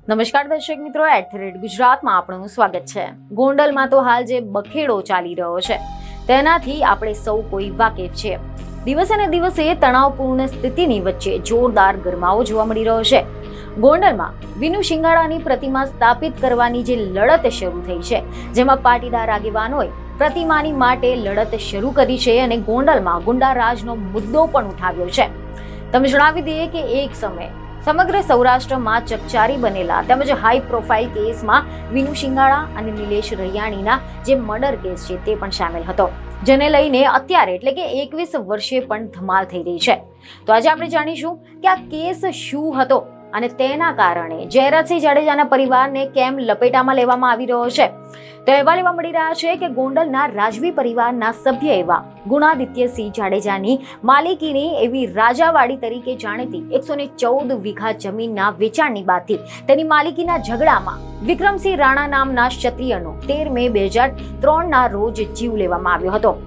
નમસ્કાર દર્શક મિત્રો, @ગુજરાતમાં આપનું સ્વાગત છે। ગોંડલમાં તો હાલ જે બખેડો ચાલી રહ્યો છે તેનાથી આપણે સૌ કોઈ વાકેફ છે। દિવસે ને દિવસે તણાવપૂર્ણ સ્થિતિની વચ્ચે જોરદાર ગરમાવો જોવા મળી રહ્યો છે। ગોંડલમાં વિનુ શિંગાળાની પ્રતિમા સ્થાપિત કરવાની જે લડત શરૂ થઈ છે, જેમાં પાટીદાર આગેવાનોએ પ્રતિમાની માટે લડત શરૂ કરી છે અને ગોંડલમાં ગુંડા રાજનો મુદ્દો પણ ઉઠાવ્યો છે। તમે જણાવી દઈએ કે એક સમય સમગ્ર સૌરાષ્ટ્રમાં ચકચારી બનેલા તેમજ હાઈ પ્રોફાઇલ કેસમાં વિનુ શિંગાળા અને નિલેશ રૈયાણીના જે મર્ડર કેસ છે તે પણ સામેલ હતો, જેને લઈને અત્યારે એટલે કે 21 વર્ષે પણ ધમાલ થઈ રહી છે। તો આજે આપણે જાણીશું કે આ કેસ શું હતો અને તેના કારણે જયરાજસિંહ જાડેજાના પરિવારને કેમ લપેટામાં લેવામાં આવી રહ્યો છે। તો અહેવાલ એવા મળી રહ્યા છે કે ગોંડલના રાજવી પરિવારના સભ્ય એવા ગુણાદિત્યસિંહ જાડેજાની માલિકીની એવી રાજાવાડી તરીકે જાણીતી 114 વીઘા જમીનના વેચાણની બાદથી તેની માલિકીના ઝઘડામાં વિક્રમસિંહ રાણા નામના ક્ષત્રિયનો 13 મે 2003ના રોજ જીવ લેવામાં આવ્યો હતો,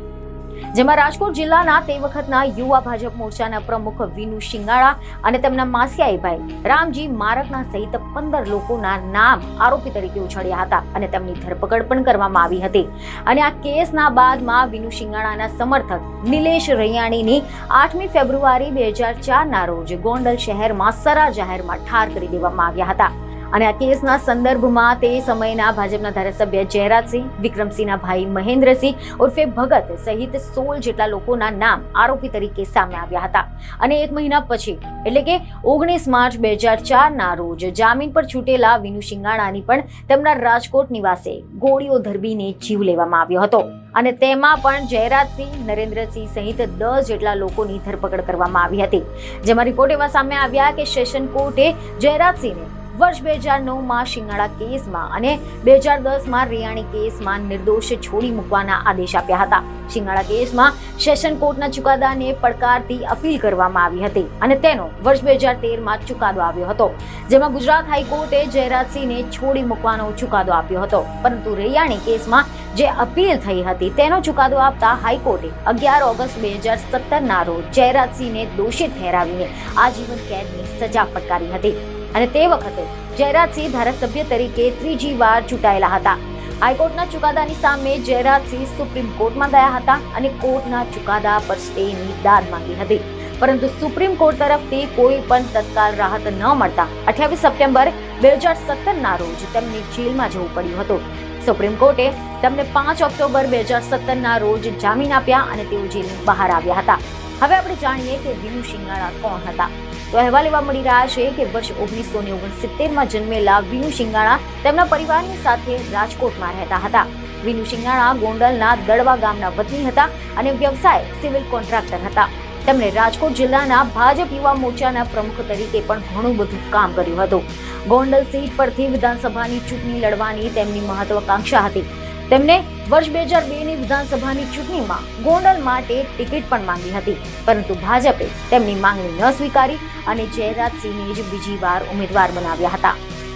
જેમાં રાજકોટ જિલ્લાના તે વખતના યુવા ભાજપ મોરચાના પ્રમુખ વિનુ શિંગાળા અને તેમના માસિયાઈ ભાઈ રામજી મારકના સહિત 15 લોકોના નામ આરોપી તરીકે ઉછળ્યા હતા અને તેમની ધરપકડ પણ કરવામાં આવી હતી। અને આ કેસના બાદમાં વિનુ શિંગાળાના સમર્થક નિલેશ રૈયાણીની 8મી ફેબ્રુઆરી 2004ના રોજ ગોંડલ શહેરમાં સરા જાહેરમાં ઠાર કરી દેવામાં આવ્યા હતા। અને આ કેસના સંદર્ભમાં તે સમયના ભાજપના ધારાસભ્ય જયરાજસિંહ, વિક્રમસિંહના ભાઈ મહેન્દ્રસિંહ ઉર્ફે ભગત સહિત 16 જેટલા લોકોના નામ આરોપી તરીકે સામે આવ્યા હતા। અને એક મહિના પછી એટલે કે 19 માર્ચ 2004ના રોજ જામીન પર છૂટેલા વિનુ શિંગાળાની પણ તેમના રાજકોટ નિવાસે ગોળીઓ ધરબીને જીવ લેવામાં આવ્યો હતો અને તેમાં પણ જયરાજસિંહ, નરેન્દ્રસિંહ સહિત 10 જેટલા લોકોની ધરપકડ કરવામાં આવી હતી, જેમાં રિપોર્ટ એવા સામે આવ્યા કે સેશન કોર્ટે જયરાજસિંહને વર્ષ 2009માં શિંગાળા કેસમાં અને 2010માં રૈયાણી કેસમાં નિર્દોષ છોડી મૂકવાના આદેશ આપ્યા હતા। શિંગાળા કેસમાં સેશન કોર્ટના ચુકાદાને પડકારતી અપીલ કરવામાં આવી હતી અને તેનો વર્ષ 2013માં ચુકાદો આવ્યો હતો, જેમાં ગુજરાત હાઈકોર્ટે જયરાજસિંહને છોડી મૂકવાનો ચુકાદો આપ્યો હતો, પરંતુ રૈયાણી કેસમાં જે અપીલ થઈ હતી તેનો ચુકાદો આપતા હાઈકોર્ટે 11 ઓગસ્ટ 2017ના રોજ જયરાજસિંહને દોષિત ઠેરાવીને આજીવન કેદની સજા ફટકારી હતી। અને તે વખતે જયરાજસિંહ ધારાસભ્ય તરીકે ત્રીજી વાર ચૂંટાયેલા હતા। હાઈકોર્ટના ચુકાદાની સામે જયરાજસિંહ સુપ્રીમ કોર્ટમાં ગયા હતા અને કોર્ટના ચુકાદા પર સ્ટેની દાદ માંગી હતી, પરંતુ સુપ્રીમ કોર્ટ તરફથી કોઈ પણ તત્કાલ રાહત ન મળતા 28 સપ્ટેમ્બર 2017ના રોજ તેમને જેલમાં જવું પડ્યું હતું। સુપ્રીમ કોર્ટે તેમને 5 ઓક્ટોબર 2017ના રોજ જામીન આપ્યા અને તેઓ જેલની બહાર આવ્યા હતા। હવે આપણે જાણીએ કે વિનુ શિંગાળા કોણ હતા। તો અહેવાલ એવા મળી રહ્યા છે કે વર્ષ 1969માં જન્મેલા વિનુ શિંગાળા તેમના પરિવારની સાથે રાજકોટમાં રહેતા હતા। વિનુ શિંગાળા ગોંડલના દડવા ગામના વતની હતા અને વ્યવસાય સિવિલ કોન્ટ્રાક્ટર હતા। તેમણે રાજકોટ જિલ્લાના ભાજપ યુવા મોરચાના પ્રમુખ તરીકે પણ ઘણું બધું કામ કર્યું હતું। ગોંડલ સીટ પરથી વિધાનસભાની ચૂંટણી લડવાની તેમની મહત્વાકાંક્ષા હતી। તેમને વર્ષ 2002ની વિધાનસભાની ચૂંટણીમાં ગોંડલ માટે ટિકિટ પણ માંગી હતી, પરંતુ ભાજપે તેમની માંગણી ન સ્વીકારી અને જયરાજસિંહને જ બીજી વાર ઉમેદવાર બનાવ્યા હતા।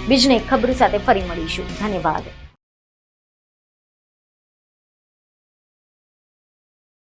બીજને ખબર સાથે ફરી મળીશું। ધન્યવાદ।